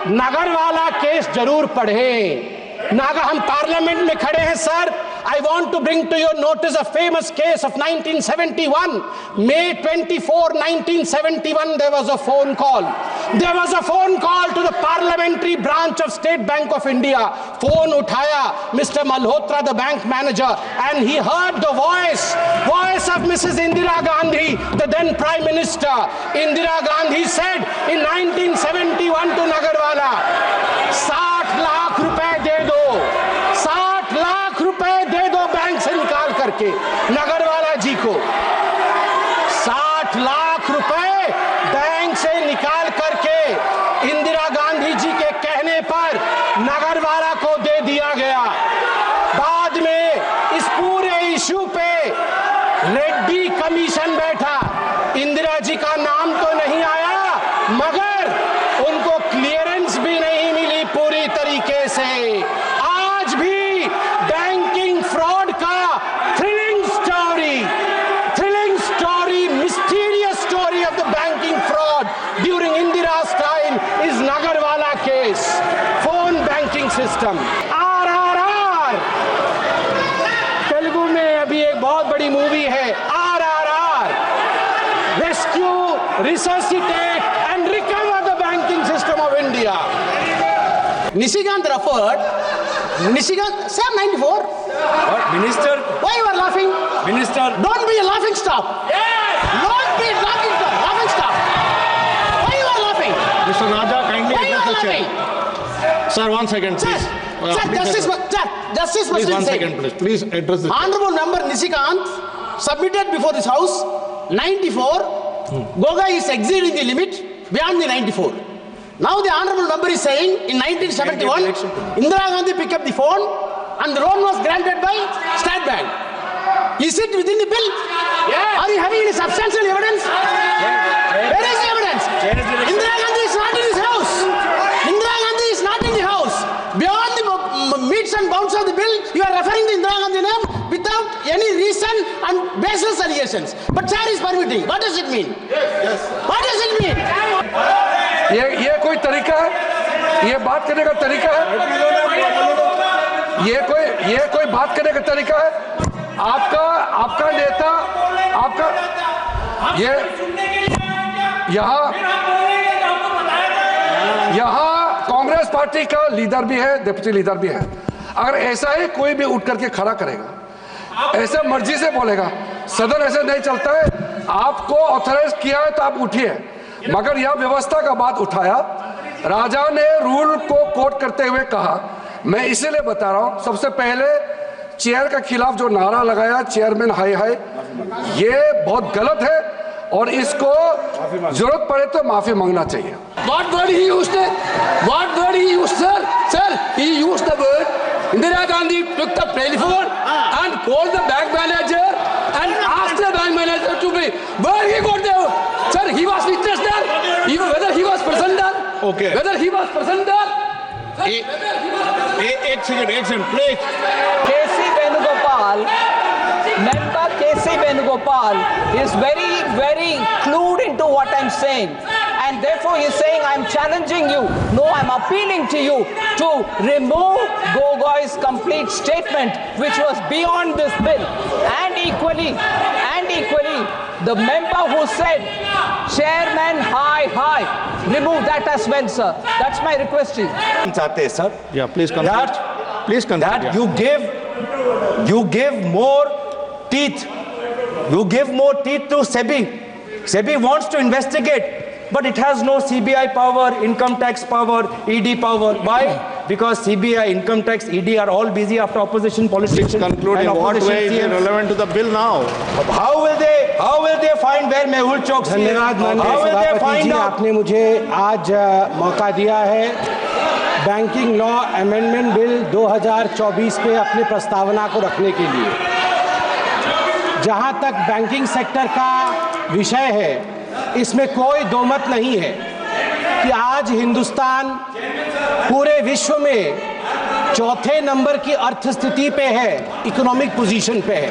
Nagarwala case जरूर पढ़ें। नागा हम पार्लियामेंट में खड़े हैं sir. I want to bring to your notice a famous case of 1971. May 24, 1971, there was a phone call. There was a phone call to the parliamentary branch of State Bank of India. Phone uthaya Mr. Malhotra, the bank manager, and he heard the voice of Mrs. Indira Gandhi, the then Prime Minister. Indira Gandhi said in 1971 to Nagarwala, 60 lakh रुपए दे दो, 60 लाख रुपए दे दो bank से निकाल करके नगरवाला जी को। 60 लाख रुपए bank से निकाल करके इंदिरा गांधी जी के कहने पर नगरवाला को दे दिया गया। बाद में इस पूरे इशू पे रेड्डी कमीशन बैठा। इंदिरा जी का नाम तो नहीं आया, मगर उनको क्लियरेंस भी नहीं मिली पूरी तरीके से। आज भी बैंकिंग फ्रॉड का thrilling story, mysterious story of the banking fraud during Indira's time is Nagarwala case. Phone banking system RRR, Telugu में अभी एक बहुत बड़ी मूवी है RRR, rescue, resuscitate and recover the banking system of India. Nishikant referred. Nishikant, Sam 94. What? Minister? Why you are laughing? Minister? Don't be a laughing stock. Yes. Don't be a laughing stock. Laughing stock. Why you are laughing? Mr. Raja, kindly Why you address are the laughing? chair. Sir, 1 second, please. Sir, Justice Please, 1 said. second, please. Please address the chair. Honorable member Nishikant submitted before this house 94. Goga is exceeding the limit beyond the 94. Now the honorable member is saying in 1971, Indira Gandhi picked up the phone and the loan was granted by State Bank. Is it within the bill? Yes. Are you having any substantial evidence? Where is the evidence? Indira Gandhi is not in his house. Indira Gandhi is not in the house. Beyond the meets and bounds of the bill, you are referring to Indira Gandhi name without any reason and baseless allegations. But chair is permitting. What does it mean? Yes. What does it mean? ये कोई तरीका है? ये बात करने का तरीका है? ये कोई बात करने का तरीका है? आपका नेता, ये यहाँ कांग्रेस पार्टी का लीडर भी है, डिप्टी लीडर भी है। अगर ऐसा ही कोई भी उठ करके खड़ा करेगा, ऐसे मर्जी से बोलेगा, सदन ऐसे नहीं चलता है। आपको ऑथराइज किया है तो आप उठिए, मगर यह व्यवस्था का बात उठाया। राजा ने रूल को कोट करते हुए कहा, मैं इसीलिए बता रहा हूं, सबसे पहले चेयर के खिलाफ जो नारा लगाया चेयरमैन हाय हाय, ये बहुत गलत है और इसको जरूरत पड़े तो माफी मांगना चाहिए। What word he used? What word he used, sir? Sir, he used the word. Indira Gandhi took the telephone and called the bank manager and asked the bank manager to be. Where he got there? Sir, he was witness there. Even whether he was present there. Okay. Whether he was present there. एक second, please. KC Venugopal, member KC Venugopal is very clued into what I'm saying, and therefore he's saying I'm challenging you. No, I'm appealing to you to remove Gogoi's complete statement, which was beyond this bill, and equally, the member who said chairman hi, remove that as well, sir. That's my request to you. चाहते हैं sir, Yeah, please conclude. Please conclude. that yeah. you give more teeth. You give more teeth to SEBI. SEBI wants to investigate, but it has no CBI power, income tax power, ED power. Why? Because CBI, income tax, ED are all busy after opposition politicians. Please conclude. and In what opposition way is it CMs. relevant to the bill now? How will they find where Mehul Choksi is? धन्यवाद माननीय How will they सभापति find जी, out? आपने मुझे आज मौका दिया है banking law amendment bill 2024 पे अपनी प्रस्तावना को रखने के लिए। जहां तक बैंकिंग सेक्टर का विषय है, इसमें कोई दो मत नहीं है कि आज हिंदुस्तान पूरे विश्व में चौथे नंबर की अर्थस्थिति पे है, इकोनॉमिक पोजीशन पे है,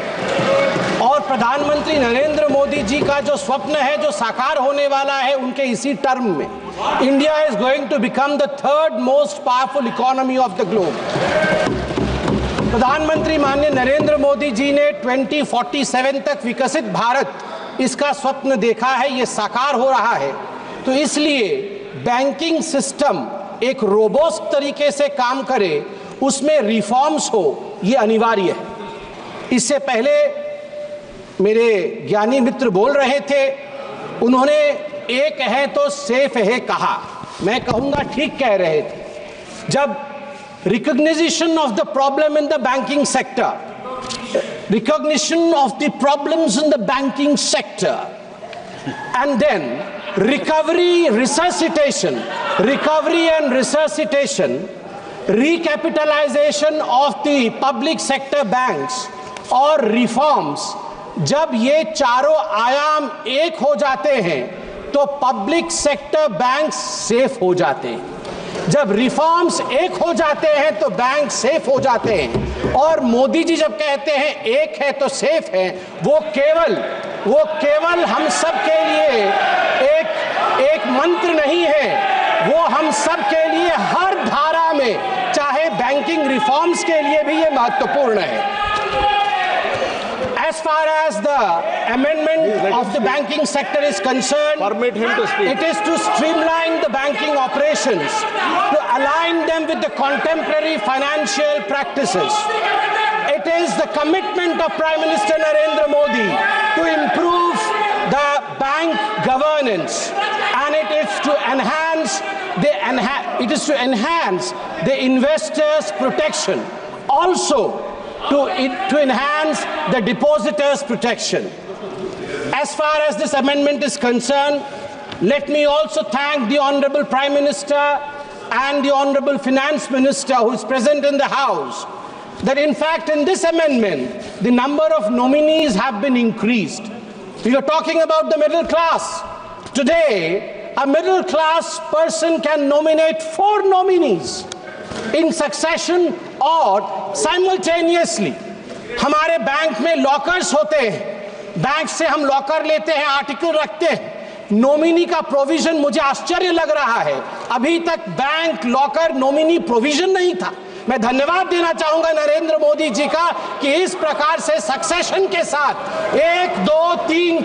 और प्रधानमंत्री नरेंद्र मोदी जी का जो स्वप्न है, जो साकार होने वाला है उनके इसी टर्म में, India is going to become the third most powerful economy of the globe. प्रधानमंत्री माननीय नरेंद्र मोदी जी ने 2047 तक विकसित भारत इसका स्वप्न देखा है, ये साकार हो रहा है। तो इसलिए बैंकिंग सिस्टम एक रोबोस्ट तरीके से काम करे, उसमें रिफॉर्म्स हो, ये अनिवार्य है। इससे पहले मेरे ज्ञानी मित्र बोल रहे थे, उन्होंने एक है तो सेफ है कहा, मैं कहूंगा ठीक कह रहे थे। जब recognition of the problem in the banking sector, recognition of the problems in the banking sector, and then recovery and resuscitation, recapitalization of the public sector banks और रिफॉर्म्स, जब ये चारों आयाम एक हो जाते हैं तो पब्लिक सेक्टर बैंक सेफ हो जाते हैं। जब रिफॉर्म्स एक हो जाते हैं तो बैंक सेफ हो जाते हैं। और मोदी जी जब कहते हैं एक है तो सेफ है, वो केवल हम सब के लिए एक मंत्र नहीं है, वो हम सब के लिए हर धारा में, चाहे बैंकिंग रिफॉर्म्स के लिए भी ये महत्वपूर्ण है। As far as the amendment of the banking sector is concerned, Permit him to speak. it is to streamline the banking operations, to align them with the contemporary financial practices. It is the commitment of Prime Minister Narendra Modi to improve the bank governance, and it is to enhance the investors' protection. Also, to enhance the depositors' protection. As far as this amendment is concerned, let me also thank the Honorable Prime Minister and the Honorable Finance Minister who is present in the House, that in fact in this amendment, the number of nominees have been increased. We are talking about the middle class. Today, a middle class person can nominate 4 nominees in succession और simultaneously. हमारे bank में lockers होते हैं, bank से हम locker लेते हैं, article रखते हैं, नॉमिनी का प्रोविजन मुझे आश्चर्य लग रहा है, अभी तक बैंक लॉकर नॉमिनी प्रोविजन नहीं था। मैं धन्यवाद देना चाहूंगा नरेंद्र मोदी जी का कि इस प्रकार से सक्सेशन के साथ 1 2 3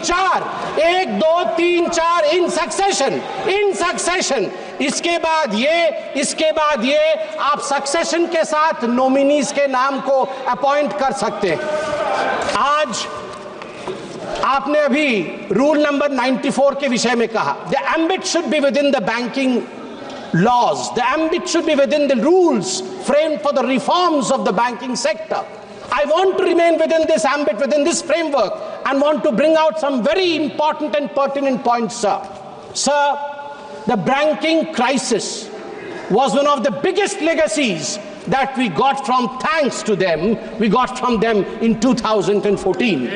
4 इन सक्सेशन इसके बाद ये आप सक्सेशन के साथ नॉमिनीज के नाम को अपॉइंट कर सकते हैं। आज आपने अभी रूल नंबर 94 के विषय में कहा, the ambit should be with in the banking laws, the ambit should be within the rules framed for the reforms of the banking sector. I want to remain within this ambit, within this framework, and want to bring out some very important and pertinent points, sir. Sir, the banking crisis was one of the biggest legacies that we got from, thanks to them, we got from them in 2014.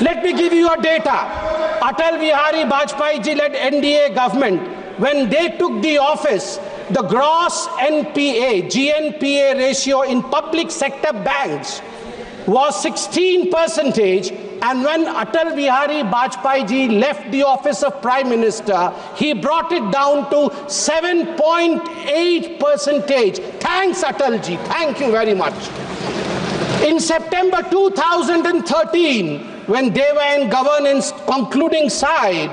Let me give you a data. Atal Bihari Vajpayee ji led NDA government, when they took the office, the gross GNPA ratio in public sector banks was 16%, and when Atal Bihari Vajpayee ji left the office of Prime Minister, he brought it down to 7.8%. Thanks Atal ji, thank you very much. In September 2013, when they were in governance concluding side,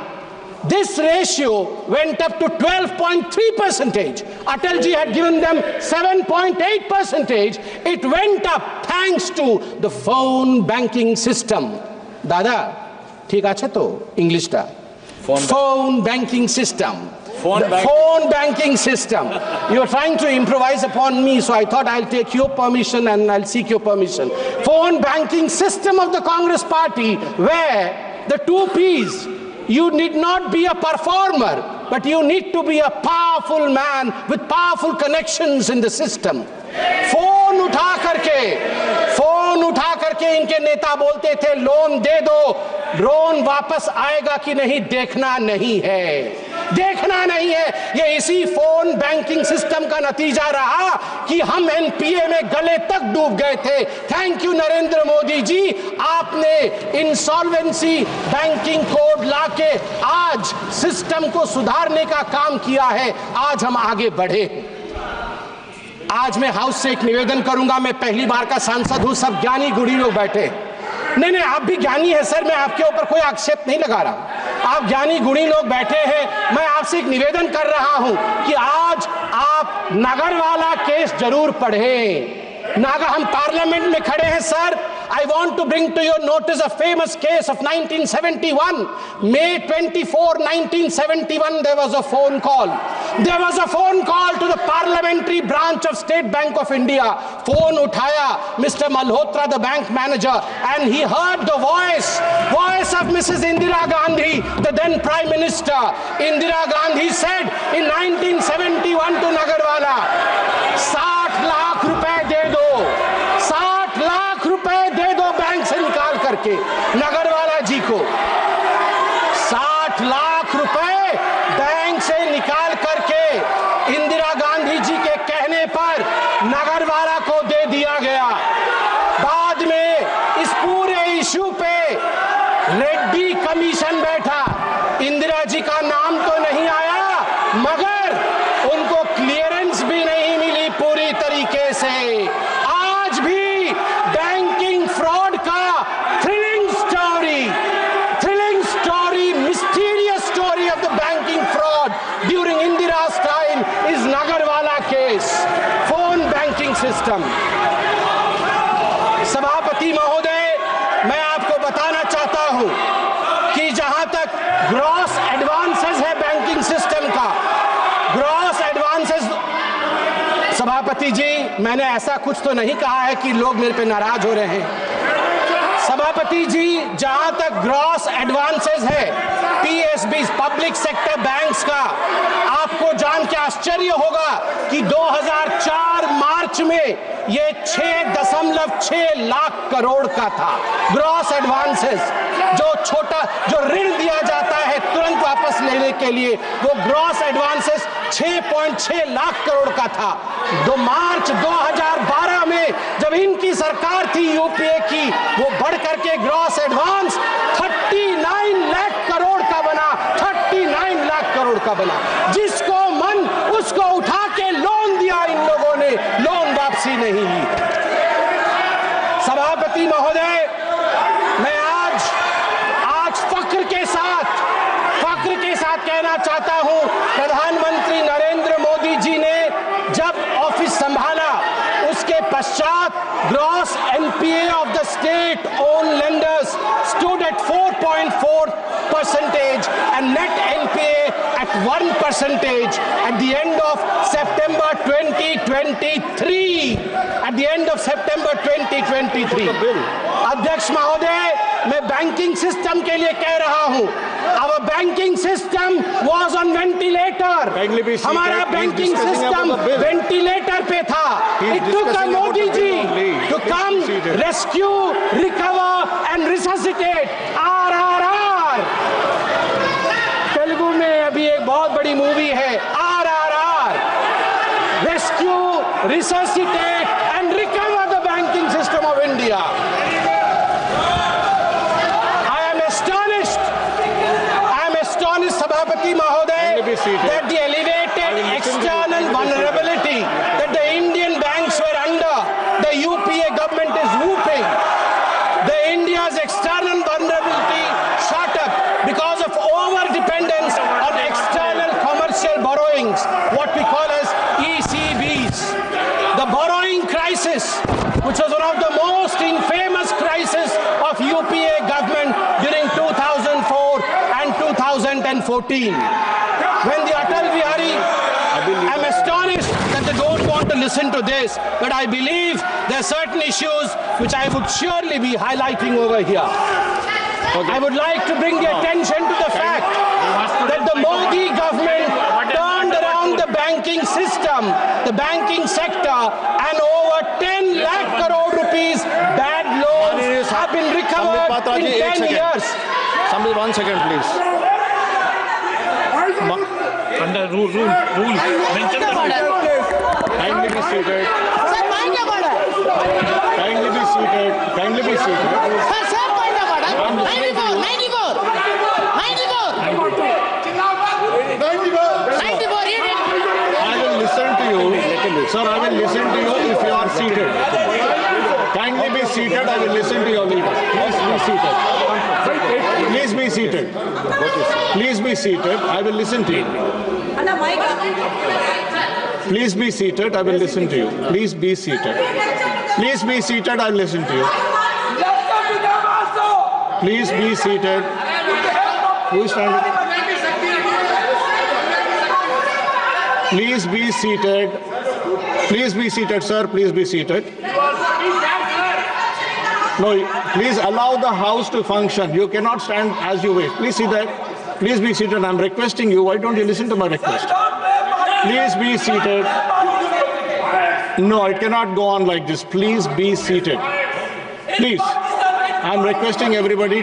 this ratio went up to 12.3%. Atal ji had given them 7.8%. It went up thanks to the phone banking system. Dada, ठीक আছে तो English टा? Phone banking system. Phone banking system. You are trying to improvise upon me, so I thought I'll take your permission and I'll seek your permission. Phone banking system of the Congress Party, where the 2 P's, you need not be a performer, but you need to be a powerful man with powerful connections in the system. Phone उठा करके इनके नेता बोलते थे, loan दे दो, loan वापस आएगा कि नहीं देखना नहीं है। देखना नहीं है। ये इसी फोन बैंकिंग सिस्टम का नतीजा रहा कि हम एनपीए में गले तक डूब गए थे। थैंक यू नरेंद्र मोदी जी, आपने इंसॉल्वेंसी बैंकिंग कोड लाके आज सिस्टम को सुधारने का काम किया है। आज हम आगे बढ़े। आज मैं हाउस से एक निवेदन करूंगा। मैं पहली बार का सांसद हूं, सब ज्ञानी गुणी लोग बैठे। नहीं, आप भी ज्ञानी है सर, मैं आपके ऊपर कोई आक्षेप नहीं लगा रहा। आप ज्ञानी गुणी लोग बैठे हैं। मैं आपसे एक निवेदन कर रहा हूं कि आज आप नागरवाला केस जरूर पढ़ें। नागा, हम पार्लियामेंट में खड़े हैं sir. I want to bring to your notice a famous case of 1971. May 24, 1971, there was a phone call. There was a phone call to the parliamentary branch of State Bank of India. Phone uthaya Mr. Malhotra, the bank manager, and he heard the voice of Mrs. Indira Gandhi, the then Prime Minister. Indira Gandhi said in 1971 to Nagarwala, 60 lakh रुपए दे दो, 60 लाख रुपए दे दो bank से निकाल करके नगरवाला जी को। 60 लाख रुपए bank से निकाल करके इंदिरा गांधी जी के कहने पर नगरवाला को दे दिया गया। बाद में इस पूरे इशू पे रेड्डी कमीशन बैठा। इंदिरा जी का नाम तो नहीं आया, मगर उनको क्लियरेंस भी नहीं मिली पूरी तरीके से। आज भी बैंकिंग फ्रॉड का thrilling story, mysterious story of the banking fraud during Indira's time is Nagarwala case, phone banking system. सभापति महोदय, मैं आपको बताना चाहता हूं कि जहां तक ग्रॉस एडवांसेस है बैंकिंग सिस्टम का, ग्रॉस एडवांसेस, सभापति जी मैंने ऐसा कुछ तो नहीं कहा है कि लोग मेरे पे नाराज हो रहे हैं। सभापति जी, जहां तक ग्रॉस एडवांसेस है पीएसबी, पब्लिक सेक्टर बैंक्स का, आपको जान के आश्चर्य होगा कि 2004 मार्च में ये 6.6 लाख करोड़ का था ग्रॉस एडवांसेस। जो ऋण दिया जाता है तुरंत वापस लेने के लिए, वो ग्रॉस एडवांसेस 6.6 लाख करोड़ का था। मार्च 2012 में जब इनकी सरकार थी यूपीए की, वो बढ़ करके ग्रॉस एडवांस 39 लाख करोड़ का बना, 39 लाख करोड़ का बना। जिसको मन उसको उठा के लोन दिया इन लोगों ने, लोन वापसी नहीं ली। सभापति महोदय, मैं आज फख्र के साथ कहना चाहता हूं, प्रधानमंत्री नरेंद्र मोदी जी ने जब ऑफिस संभाला उसके पश्चात gross NPA of the state own lenders stood at 4.4% and net NPA at 1% at the end of September 2023. At the end of September 2023. अध्यक्ष महोदय, मैं बैंकिंग सिस्टम के लिए कह रहा हूं, our banking system was on ventilator. हमारा banking system ventilator पे था। It took Modi ji to come rescue, recover and resuscitate. RRR. Telugu में अभी एक बहुत बड़ी मूवी है RRR. Rescue, resuscitate and recover the banking system of India. Sabhapati Mahoday, that the elevated external vulnerability that the Indian banks were under, the UPA government is whooping. The India's external vulnerability shot up because of over-dependence on external commercial borrowings, what we call as ECBs. The borrowing crisis, which was one of the most infamous crises of UPA government during 2004 and 2014. When the Atal Bihari, I'm astonished that they don't want to listen to this, but I believe there are certain issues which I would surely be highlighting over here. I would like to bring the attention to the fact that the Modi government turned around the banking system, the banking sector, and over 10 lakh crore rupees bad loans have been recovered in 10 years. Somebody, 1 second, please. under rule. Mention the rule. Kindly be seated. Sir point of order Kindly be seated. Kindly be seated. Sir point of order 94 read it. I will listen to you. Sir, I will listen to you if you are seated. Kindly be seated. I will listen to your leader. Please be seated. Please be seated. Please be seated. I will listen to you. Please be seated. I will listen to you. Please be seated. Please be seated. I will listen to you. Please be seated. Who is standing? Please be seated. Please be seated, sir. Please be seated. No, please allow the house to function. You cannot stand as you wish. Please sit there. Please be seated. I'm requesting you. Why don't you listen to my request? Please be seated. No, it cannot go on like this. Please be seated. Please. I'm requesting everybody.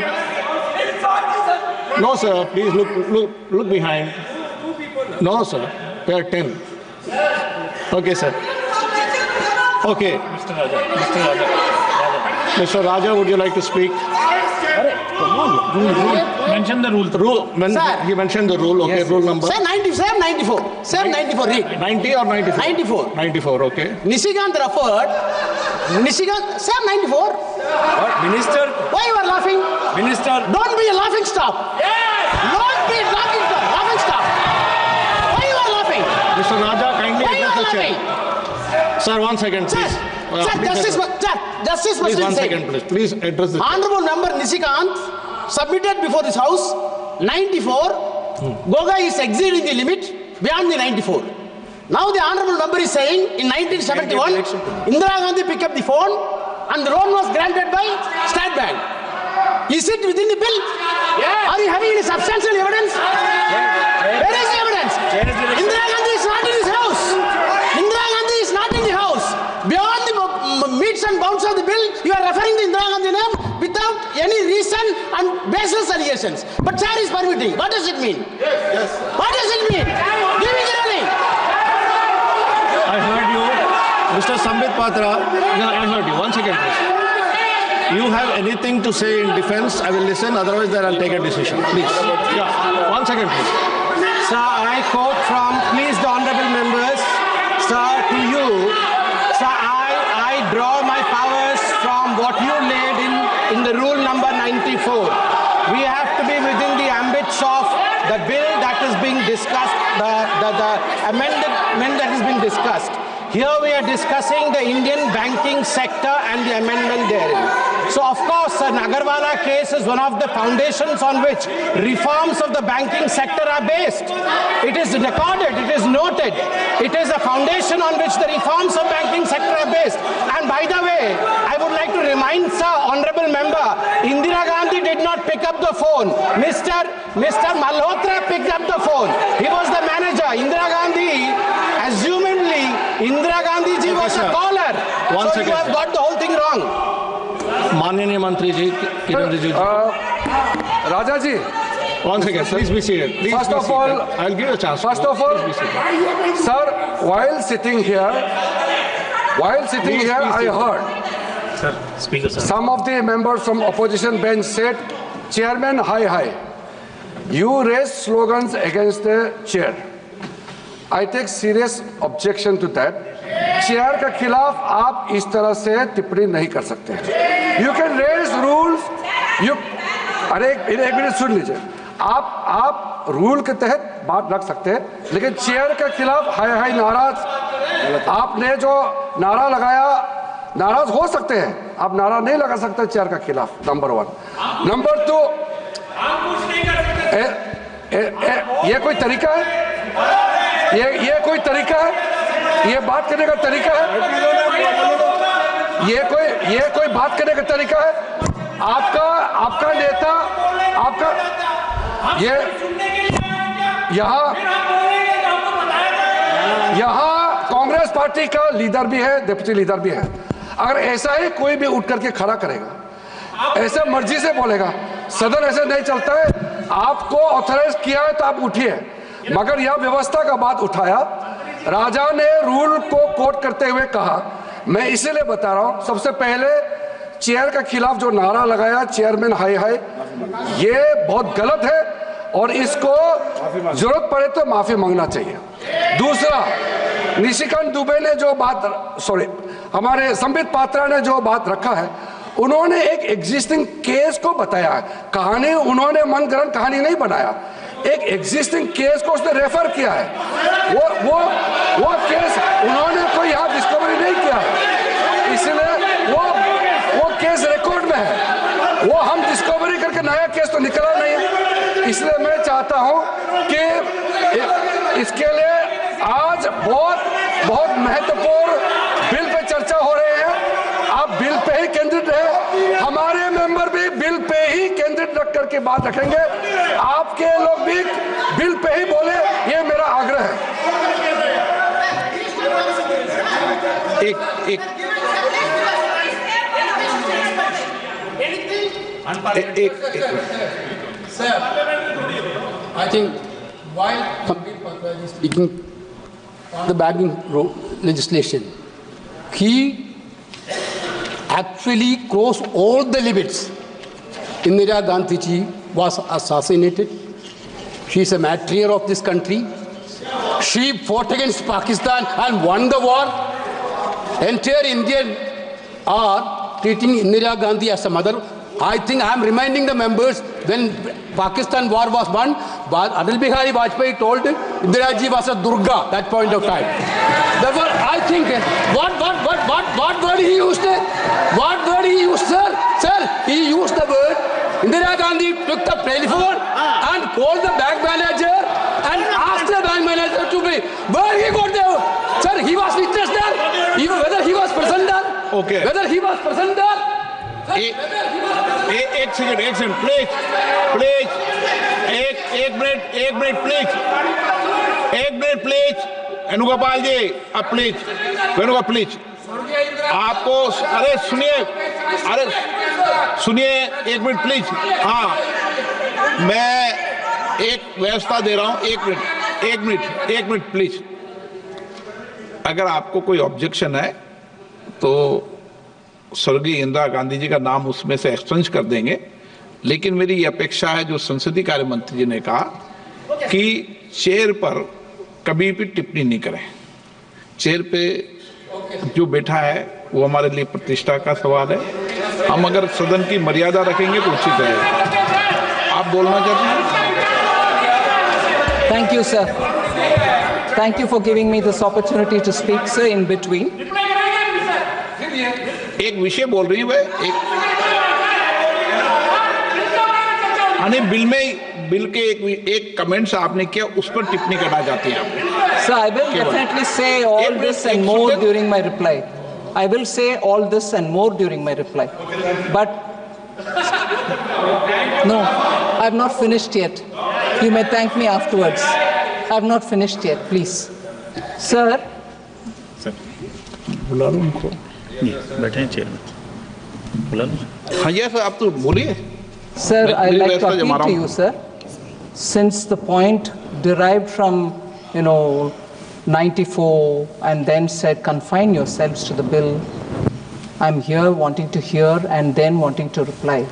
No, sir. Please look behind. No, sir. There are 10. Okay, sir. Okay. Mr. Raja, would you like to speak? Mention the rule. Sir. He mentioned the rule. Okay, rule number. Sir 94. Sir 94 read. 90 or 94? 94. 94, okay. Nishikant referred. Sir 94. What? Minister? Why you are laughing? Minister? Don't be a laughing stock. Don't be a laughing stock. Laughing stock. Why you are laughing? Mr. Raja, kindly Why you are address the laughing? chair. Sir, 1 second, Sir, please. sir, Justice Please, Muslim 1 said. second, please. Please address the chair. Honorable member Nishikant submitted before this house 94. Goga is exceeding the limit beyond the 94. Now the honorable member is saying in 1971, Indira Gandhi picked up the phone and the loan was granted by State Bank. Is it within the bill? Are you having any substantial evidence? Where is the evidence? Indira Gandhi is not in this house. Indira Gandhi is not in the house. Beyond the meets and bounds of the bill, you are referring to Indira Gandhi name without any reason and baseless allegations. But chair is permitting. What does it mean? Yes. What does it mean? Give me the ruling. I heard you. Mr. Sambit Patra, no, I heard you. 1 second, please. You have anything to say in defense, I will listen. Otherwise, then I'll take a decision. Please. Yeah. 1 second, please. Sir, I quote from, please the honorable members, sir, to you, sir, I draw my powers from what you laid in the rule number 94. We have to be within the ambits of the bill that is being discussed, the amendment that is being discussed. Here we are discussing the Indian banking sector and the amendment therein. So of course, the Nagarwala case is one of the foundations on which reforms of the banking sector are based. It is recorded, it is noted. It is a foundation on which the reforms of banking sector are based. And by the way, I would like to remind Sir, Honorable Member, Indira Gandhi did not pick up the phone. Mr. Malhotra picked up the phone. He was the manager. Indira Gandhi, assumedly, Indira Gandhi ji was a caller. One So second, you have sir. got the whole thing wrong. Manyaniya Mantri ji, Kiran Rijiju ji. Raja ji, 1 second, please be seated. Please First be of all- seated. I'll give you a chance. first of all, Please be seated. sir, while sitting here, Please, I please. heard Sir, Speaker, sir. some of the members from opposition bench said, Chairman, hi. You raised slogans against the chair. I take serious objection to that. Chair के खिलाफ आप इस तरह से टिप्पणी नहीं कर सकते। You can raise rules. अरे एक मिनट सुन लीजिए। आप रूल के तहत बात रख सकते हैं, लेकिन चेयर के खिलाफ हाय नाराज आपने जो नारा लगाया, नाराज हो सकते हैं, आप नारा नहीं लगा सकते चेयर के खिलाफ। नंबर 1। नंबर 2, ये कोई तरीका है? ये कोई तरीका है? ये बात करने का तरीका है? ये कोई बात करने का तरीका है? आपका नेता, ये यहाँ कांग्रेस पार्टी का लीडर भी है, डिप्टी लीडर भी है। अगर ऐसा ही कोई भी उठ करके खड़ा करेगा, ऐसे मर्जी से बोलेगा, सदन ऐसे नहीं चलता है, आपको ऑथराइज किया है तो आप उठिए। मगर यह व्यवस्था का बात उठाया। राजा ने रूल को कोट करते हुए कहा, मैं इसीलिए बता रहा हूं, सबसे पहले चेयर के खिलाफ जो नारा लगाया चेयरमैन हाय हाय, ये बहुत गलत है और इसको जरूरत पड़े तो माफी मांगना चाहिए। दूसरा, निशिकांत दुबे ने जो बात, हमारे संबित पात्रा ने जो बात रखा है, उन्होंने एक एग्जिस्टिंग केस को बताया है। कहानी उन्होंने मनगढ़ंत कहानी नहीं बनाया, एक एग्जिस्टिंग केस को उसने रेफर किया है। वो केस उन्होंने कोई यहाँ डिस्कवरी नहीं किया है, इसलिए वो केस रिकॉर्ड में है। वो हम डिस्कवरी करके नया केस तो निकला नहीं है। इसलिए मैं चाहता हूं कि इसके लिए आज बहुत महत्वपूर्ण बिल पे चर्चा हो रही है। आप बिल पे ही केंद्रित रहे, हमारे मेंबर भी बिल पे ही केंद्रित रख करके बात रखेंगे, आपके लोग भी बिल पे ही बोले, ये मेरा आग्रह है। एक Sir, I think while Sandeep Patra is speaking on the banking legislation, he actually crossed all the limits. Indira Gandhi ji was assassinated. She is a martyr of this country. She fought against Pakistan and won the war. Entire Indian are treating Indira Gandhi as a mother. I think I am reminding the members, when Pakistan war was won, Atal Bihari Vajpayee told Indira ji was a Durga at that point of time. Therefore, I think what word he used? What word he used, sir? Sir, he used the word. Indira Gandhi took the telephone and called the bank manager and asked the bank manager to be. Where he got there? Sir, he was witness there. Whether he was present there? Okay. Whether he was present there? एक second please एक minute please Venugopal जी, अब please आपको, अरे सुनिए एक minute please. हाँ, मैं एक व्यवस्था दे रहा हूं, एक मिनट प्लीज। अगर आपको कोई ऑब्जेक्शन है तो स्वर्गीय इंदिरा गांधी जी का नाम उसमें से एक्सचेंज कर देंगे, लेकिन मेरी ये अपेक्षा है, जो संसदीय कार्य मंत्री जी ने कहा कि चेयर पर कभी भी टिप्पणी नहीं करें। चेयर पे जो बैठा है वो हमारे लिए प्रतिष्ठा का सवाल है। हम अगर सदन की मर्यादा रखेंगे तो उचित रहेगा। आप बोलना चाहते हैं? Thank you, sir. Thank you for giving me this opportunity to speak, sir, in between. एक विषय बोल रही है, बिल के एक कमेंट्स आपने किया, उस पर टिप्पणी करना चाहती हैं आप? Sir, I will definitely say all this and more during my reply. I will say all this and more during my reply. But no, I have not finished yet. You may thank me afterwards. I have not finished yet, please. Sir. बुला लो उनको, बैठे हैं chair में, बुला लो। हाँ ये sir, आप तो बोलिए। Sir, I'd like to appeal to you, sir. Since the point derived from, 94 and then said confine yourselves to the bill, I'm here wanting to hear and then wanting to reply.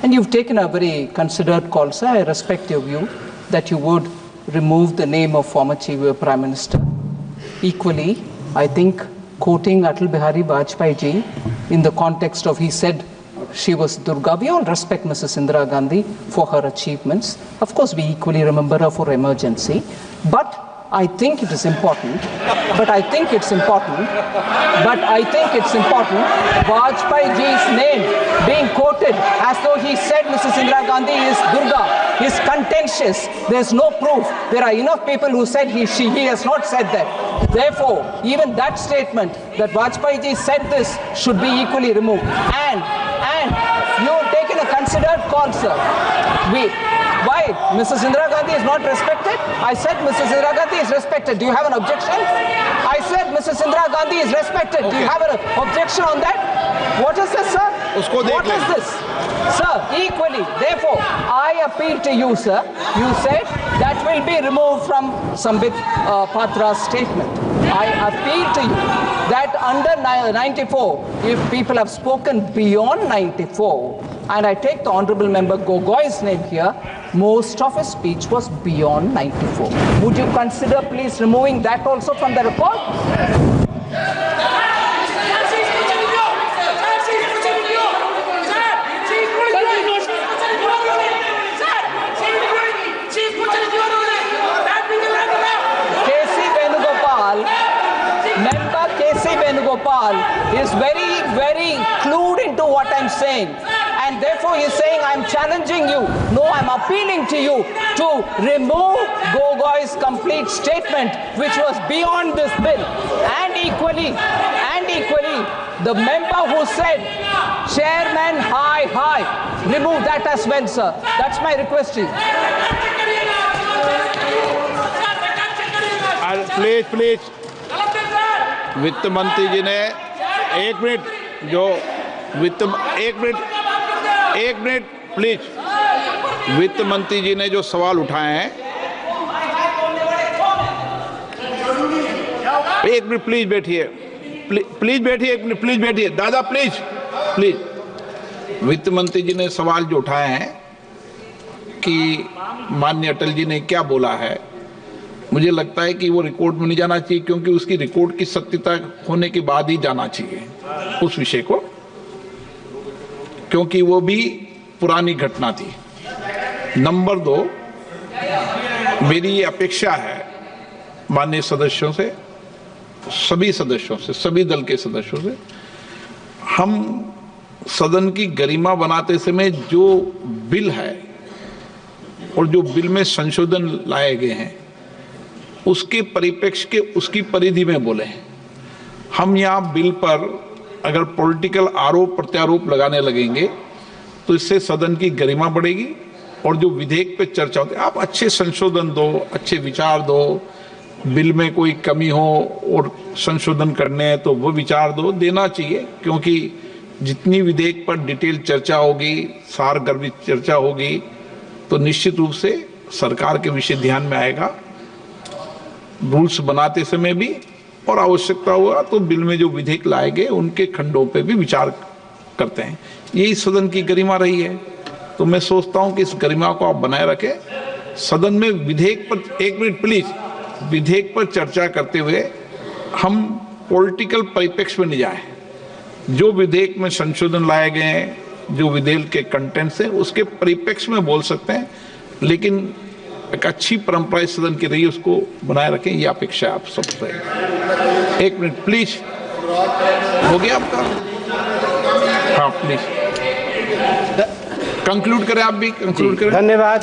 And you've taken a very considered call, sir. I respect your view that you would remove the name of former Chief Prime Minister. Equally, I think quoting Atal Bihari Vajpayee ji in the context of, he said she was Durga. We all respect Mrs. Indira Gandhi for her achievements. Of course, we equally remember her for emergency. But I think it is important. Vajpayee ji's name being quoted as though he said Mrs. Indira Gandhi is Durga is contentious. There's no proof. There are enough people who said he has not said that. Therefore, even that statement that Vajpayee ji said this should be equally removed. And you have taken a considered call, sir. Why? Mrs. Indira Gandhi is not respected? I said Mrs. Indira Gandhi is respected. Do you have an objection? I said Mrs. Indira Gandhi is respected. Do you have an objection on that? What is this, sir? What is this? Sir, equally. Therefore, I appeal to you, sir. You said that will be removed from Sambit Patra's statement. I appeal to you that under 94, if people have spoken beyond 94, and I take the Honorable Member Gogoi's name here, most of his speech was beyond 94. Would you consider please removing that also from the record? Member K.C. Venugopal is very, very clued into what I'm saying, and therefore he's saying I'm challenging you. No, I'm appealing to you to remove Gogoi's complete statement, which was beyond this bill. And equally, the member who said, Chairman, hi, remove that as well, sir. That's my request to you. Please वित्त मंत्री जी ने एक minute please वित्त मंत्री जी ने जो सवाल उठाए हैं, एक मिनट प्लीज बैठिए, एक मिनट प्लीज बैठिए दादा, प्लीज वित्त मंत्री जी ने सवाल जो उठाए हैं कि माननीय अटल जी ने क्या बोला है, मुझे लगता है कि वो रिकॉर्ड में नहीं जाना चाहिए, क्योंकि उसकी रिकॉर्ड की सत्यता होने के बाद ही जाना चाहिए उस विषय को, क्योंकि वो भी पुरानी घटना थी। नंबर 2, मेरी ये अपेक्षा है माननीय सदस्यों से, सभी सदस्यों से, सभी दल के सदस्यों से, हम सदन की गरिमा बनाते समय जो बिल है और जो बिल में संशोधन लाए गए हैं उसके परिप्रेक्ष्य के, उसकी परिधि में बोले। हम यहाँ बिल पर अगर पॉलिटिकल आरोप प्रत्यारोप लगाने लगेंगे तो इससे सदन की गरिमा बढ़ेगी और जो विधेयक पे चर्चा होती है, आप अच्छे संशोधन दो, अच्छे विचार दो, बिल में कोई कमी हो और संशोधन करने हैं तो वो विचार दो, देना चाहिए, क्योंकि जितनी विधेयक पर डिटेल चर्चा होगी, सारगर्भित चर्चा होगी, तो निश्चित रूप से सरकार के विषय ध्यान में आएगा। रूल्स बनाते समय भी और आवश्यकता हुआ तो बिल में जो विधेयक लाए गए उनके खंडों पे भी विचार करते हैं। यही सदन की गरिमा रही है, तो मैं सोचता हूं कि इस गरिमा को आप बनाए रखें। सदन में विधेयक पर, एक मिनट प्लीज, विधेयक पर चर्चा करते हुए हम पॉलिटिकल परिप्रेक्ष्य में नहीं जाए। जो विधेयक में संशोधन लाए गए हैं, जो विधेयक के कंटेंट्स हैं, उसके परिप्रेक्ष्य में बोल सकते हैं, लेकिन एक अच्छी परंपरा इस सदन की रही है, उसको बनाए रखें, ये अपेक्षा है आप सबसे। एक मिनट प्लीज, हो गया आपका? हाँ प्लीज कंक्लूड करें, आप भी कंक्लूड करें। धन्यवाद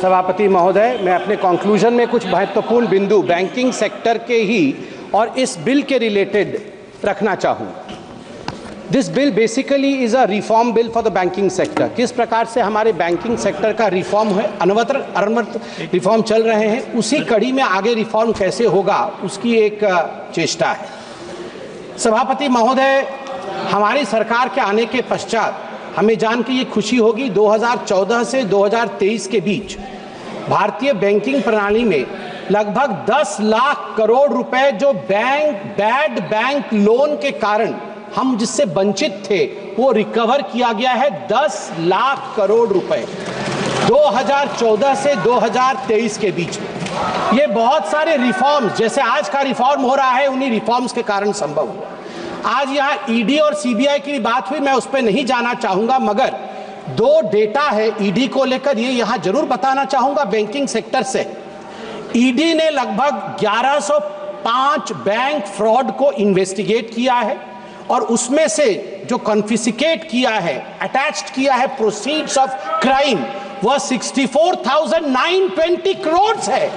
सभापति महोदय। मैं अपने कंक्लूजन में कुछ महत्वपूर्ण बिंदु बैंकिंग सेक्टर के ही और इस बिल के रिलेटेड रखना चाहूँ। This bill basically is a reform bill for the banking sector. किस प्रकार से हमारे बैंकिंग सेक्टर का रिफॉर्म है, अनवरत रिफॉर्म चल रहे हैं, उसी कड़ी में आगे रिफॉर्म कैसे होगा उसकी एक चेष्टा है। सभापति महोदय, हमारी सरकार के आने के पश्चात हमें जान के ये खुशी होगी, 2014 से 2023 के बीच भारतीय बैंकिंग प्रणाली में लगभग 10 लाख करोड़ रुपए जो बैड बैंक लोन के कारण हम जिससे वंचित थे वो रिकवर किया गया है। 10 लाख करोड़ रुपए 2014 से 2023 के बीच में। ये बहुत सारे रिफॉर्म्स, जैसे आज का रिफॉर्म हो रहा है, उन्हीं रिफॉर्म्स के कारण संभव हुआ। आज यहाँ ईडी और सीबीआई की बात हुई, मैं उस पर नहीं जाना चाहूंगा, मगर 2 डेटा है ईडी को लेकर, ये यहाँ जरूर बताना चाहूंगा बैंकिंग सेक्टर से। ईडी ने लगभग 1105 बैंक फ्रॉड को इन्वेस्टिगेट किया है और उसमें से जो कॉन्फिस्केट किया है, अटैच्ड किया है प्रोसीड्स ऑफ क्राइम, वह 64,920 करोड़ है।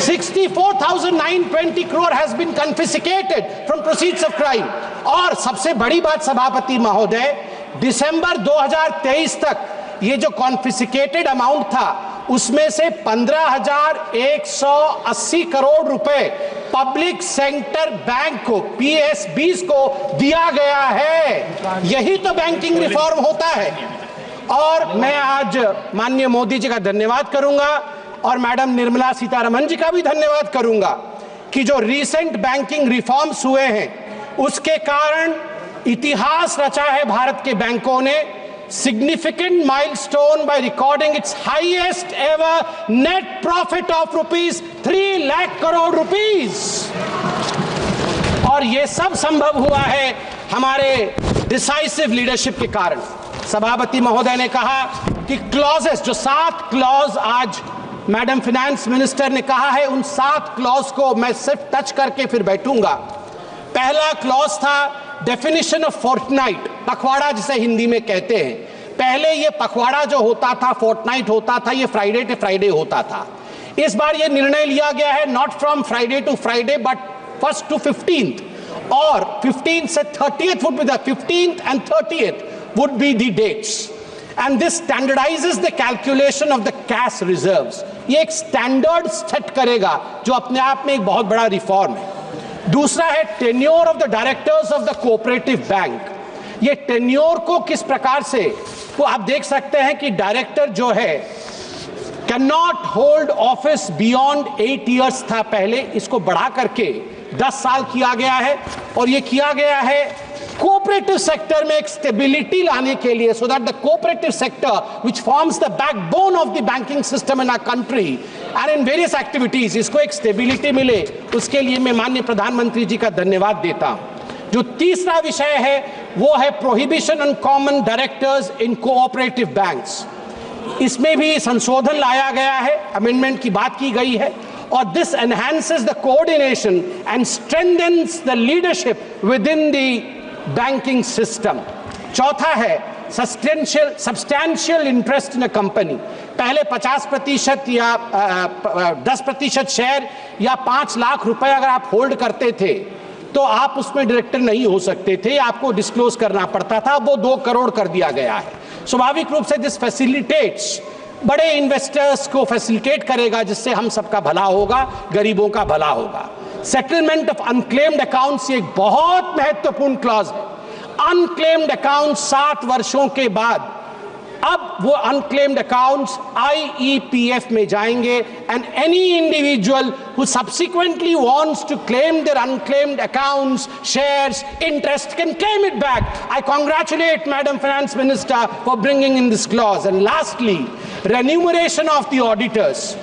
64,920 crore has been confiscated from proceeds of crime. और सबसे बड़ी बात सभापति महोदय, दिसंबर 2023 तक ये जो कॉन्फिस्केटेड अमाउंट था उसमें से 15,180 करोड़ रुपए पब्लिक सेक्टर बैंक को, PSBs को दिया गया है। यही तो बैंकिंग रिफॉर्म होता है। और मैं आज माननीय मोदी जी का धन्यवाद करूंगा और मैडम निर्मला सीतारमण जी का भी धन्यवाद करूंगा कि जो रीसेंट बैंकिंग रिफॉर्म्स हुए हैं उसके कारण इतिहास रचा है भारत के बैंकों ने। Significant milestone by recording it's highest ever net profit of ₹3 lakh crore rupees. और यह सब संभव हुआ है हमारे डिसाइसिव लीडरशिप के कारण। सभापति महोदय ने कहा कि क्लॉजेस, जो 7 क्लॉज आज मैडम फाइनेंस मिनिस्टर ने कहा है, उन 7 क्लॉज को मैं सिर्फ टच करके फिर बैठूंगा। पहला क्लॉज था डेफिनेशन ऑफ फोर्टनाइट, पखवाड़ा जिसे हिंदी में कहते हैं। पहले ये पखवाड़ा जो होता था, फोर्टनाइट होता था, ये फ्राइडे टू फ्राइडे होता था। इस बार ये निर्णय लिया गया है not from Friday to Friday but 1st to 15th, और 15th से 30th would be the 15th and 30th would be the dates, and this standardizes the calculation of the cash reserves. ये एक स्टैंडर्ड सेट करेगा जो अपने आप में एक बहुत बड़ा रिफॉर्म है। दूसरा है tenure of the directors of the cooperative bank. ये टेन्योर को किस प्रकार से, वो आप देख सकते हैं कि डायरेक्टर जो है can not hold office beyond 8 years था पहले, इसको बढ़ा करके 10 साल किया गया है। और ये किया गया है कोऑपरेटिव सेक्टर में एक स्टेबिलिटी लाने के लिए, so that the cooperative sector which forms the backbone of the banking system in our country and in various activities, इसको एक स्टेबिलिटी मिले, उसके लिए मैं माननीय प्रधानमंत्री जी का धन्यवाद देता हूं। जो तीसरा विषय है वो है prohibition on common directors in cooperative banks. इसमें भी संशोधन लाया गया है, अमेंडमेंट की बात की गई है, और this enhances the coordination and strengthens the leadership within the banking system. चौथा है substantial interest in a company. पहले 50% या 10% शेयर या 5 लाख रुपए अगर आप होल्ड करते थे तो आप उसमें डायरेक्टर नहीं हो सकते थे, आपको डिस्क्लोज करना पड़ता था। वो 2 करोड़ कर दिया गया है। स्वाभाविक रूप से दिस फैसिलिटेट्स, बड़े इन्वेस्टर्स को फैसिलिटेट करेगा, जिससे हम सबका भला होगा, गरीबों का भला होगा। सेटलमेंट ऑफ अनक्लेम्ड अकाउंट्स, ये एक बहुत महत्वपूर्ण क्लॉज है। अनक्लेम्ड अकाउंट 7 वर्षों के बाद अब वो अनक्लेम्ड अकाउंट्स IEPF में जाएंगे, and any individual who subsequently wants to claim their unclaimed accounts, shares, interest can claim it back. I congratulate madam finance minister for bringing in this clause. And lastly remuneration of the auditors.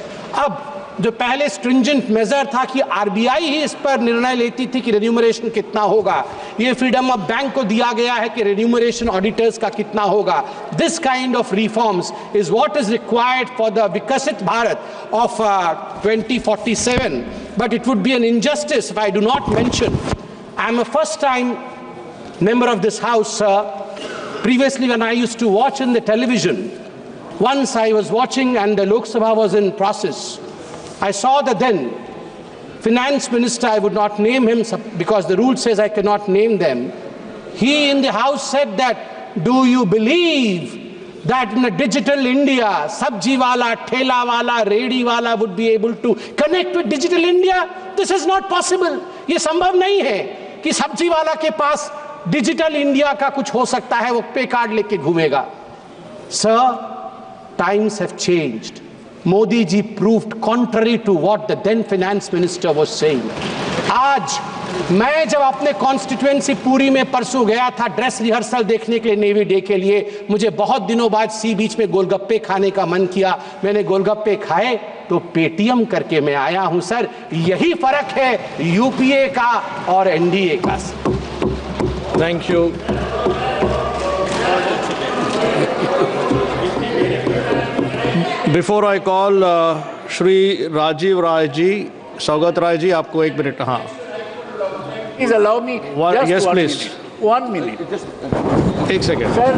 अब जो पहले stringent major था कि RBI ही इस पर निर्णय लेती थी कि रेन्यूमरेशन कितना होगा, ये फ्रीडम ऑफ बैंक को दिया गया है कि रेन्यूमरेशन ऑडिटर्स का कितना होगा। This kind of reforms is what is required for the Viksit Bharat of 2047, but it would be an injustice if I do not mention I am a first time member of this house, sir. Previously when I used to watch in the television, once I was watching and the Lok Sabha was in process, I saw the then finance minister, I would not name him because the rule says I cannot name them. He in the house said that, do you believe that in a digital India, sabji wala, thela wala, redi wala would be able to connect with digital India? This is not possible. ये संभव नहीं है कि सब्जी वाला के पास digital India का कुछ हो सकता है, वो पे कार्ड लेके घूमेगा। Sir, times have changed. Modi ji proved contrary to what the then finance minister was saying. आज मैं जब अपने कॉन्स्टिट्यूएंसी पुरी में परसों गया था ड्रेस रिहर्सल देखने के लिए, नेवी डे के लिए, मुझे बहुत दिनों बाद सी बीच में गोलगप्पे खाने का मन किया। मैंने गोलगप्पे खाए तो पेटीएम करके मैं आया हूं। सर, यही फर्क है यूपीए का और एनडीए का। Thank you. Before I call Shri Rajiv Rai ji, Saugat Rai ji, आपको 1 minute। हाँ, Please allow me. yes, please. 1 minute. 1 minute. 1 second. Sir,